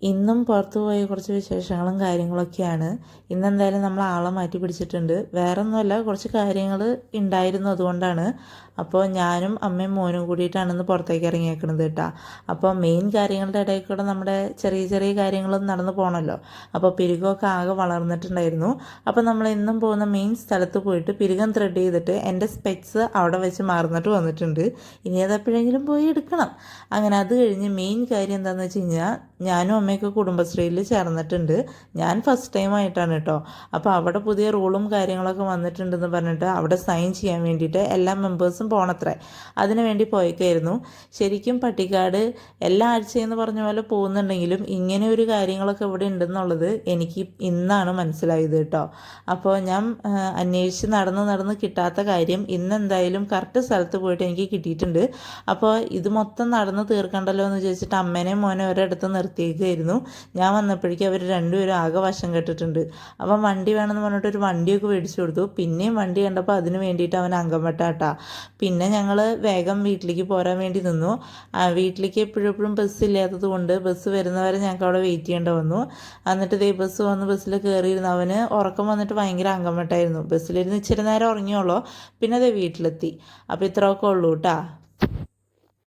ഇന്നും പുറത്തു പോയ കുറച്ച് വിശേഷങ്ങളും കാര്യങ്ങളൊക്കെയാണ്. ഇന്നെന്തായാലും നമ്മൾ ആളെ മാറ്റി പിടിച്ചിട്ടുണ്ട്. വേറൊന്നുമല്ല, കുറച്ച് കാര്യങ്ങൾ ഉണ്ടായിരുന്നു, അതുകൊണ്ടാണ്. അപ്പോൾ ഞാനും അമ്മയും മോനും കൂടിയിട്ടാണ് ഇന്ന് പുറത്തേക്ക് ഇറങ്ങിയേക്കണത് കേട്ടോ. അപ്പോൾ മെയിൻ കാര്യങ്ങളുടെ ഇടയിൽ കൂടെ നമ്മുടെ ചെറിയ ചെറിയ കാര്യങ്ങളും നടന്നു പോകണമല്ലോ. അപ്പോൾ പിരുകമൊക്കെ ആകെ വളർന്നിട്ടുണ്ടായിരുന്നു. അപ്പോൾ നമ്മൾ ഇന്നും പോകുന്ന മെയിൻ സ്ഥലത്ത് പോയിട്ട് പിരുകം ത്രെഡ് ചെയ്തിട്ട് എൻ്റെ സ്പെക്സ് അവിടെ വെച്ച് മറന്നിട്ട് വന്നിട്ടുണ്ട്. ഇനി അതെപ്പോഴെങ്കിലും പോയി എടുക്കണം. അങ്ങനെ അത് കഴിഞ്ഞ് മെയിൻ കാര്യം എന്താണെന്ന് വെച്ച് കഴിഞ്ഞാൽ, ഞാനും അമ്മയൊക്കെ കുടുംബശ്രീയിൽ ചേർന്നിട്ടുണ്ട്. ഞാൻ ഫസ്റ്റ് ടൈം ആയിട്ടാണ് കേട്ടോ. അപ്പോൾ അവിടെ പുതിയ റൂളും കാര്യങ്ങളൊക്കെ വന്നിട്ടുണ്ടെന്ന് പറഞ്ഞിട്ട് അവിടെ സൈൻ ചെയ്യാൻ വേണ്ടിയിട്ട് എല്ലാ മെമ്പേഴ്സും പോകണത്രേ. അതിന് വേണ്ടി പോയേക്കായിരുന്നു. ശരിക്കും പട്ടിക്കാട് എല്ലാ ആഴ്ചയെന്ന് പറഞ്ഞ പോലെ പോകുന്നുണ്ടെങ്കിലും ഇങ്ങനെ ഒരു കാര്യങ്ങളൊക്കെ ഇവിടെ ഉണ്ടെന്നുള്ളത് എനിക്ക് ഇന്നാണ് മനസ്സിലായത് കേട്ടോ. അപ്പോൾ ഞാൻ അന്വേഷിച്ച് നടന്ന് കിട്ടാത്ത കാര്യം ഇന്നെന്തായാലും കറക്റ്റ് സ്ഥലത്ത് പോയിട്ട് എനിക്ക് കിട്ടിയിട്ടുണ്ട്. അപ്പോൾ ഇത് മൊത്തം നടന്ന് തീർക്കണ്ടല്ലോ എന്ന് വിചാരിച്ചിട്ട് അമ്മേനെയും മോനെ ഒരിടത്ത് നിർത്തിയേക്കായിരുന്നു. ഞാൻ വന്നപ്പോഴേക്കും അവർ രണ്ടുപേരും ആകെ വശം കെട്ടിട്ടുണ്ട്. അപ്പം വണ്ടി വേണമെന്ന് പറഞ്ഞിട്ട് ഒരു വണ്ടിയൊക്കെ മേടിച്ചു കൊടുത്തു. പിന്നെയും വണ്ടി കണ്ടപ്പോൾ അതിന് വേണ്ടിയിട്ട് അവൻ അംഗം വെട്ടാട്ടാ. പിന്നെ ഞങ്ങൾ വേഗം വീട്ടിലേക്ക് പോരാൻ വേണ്ടി നിന്നു. വീട്ടിലേക്ക് എപ്പോഴും ബസ് ഇല്ലാത്തത് കൊണ്ട് ബസ് വരുന്നവരെ ഞങ്ങൾക്ക് അവിടെ വെയിറ്റ് ചെയ്യേണ്ടി വന്നു. എന്നിട്ട് ഇതേ ബസ് വന്ന് ബസ്സിൽ കയറിയിരുന്നു. അവന് ഉറക്കം വന്നിട്ട് ഭയങ്കര അംഗം വെട്ടായിരുന്നു. ബസ്സിലിരുന്ന് ഇച്ചിരി നേരം ഉറങ്ങിയോളൂ, പിന്നെ അതേ വീട്ടിലെത്തി. അപ്പോൾ ഇത്രയൊക്കെ ഉള്ളൂ കേട്ടാ.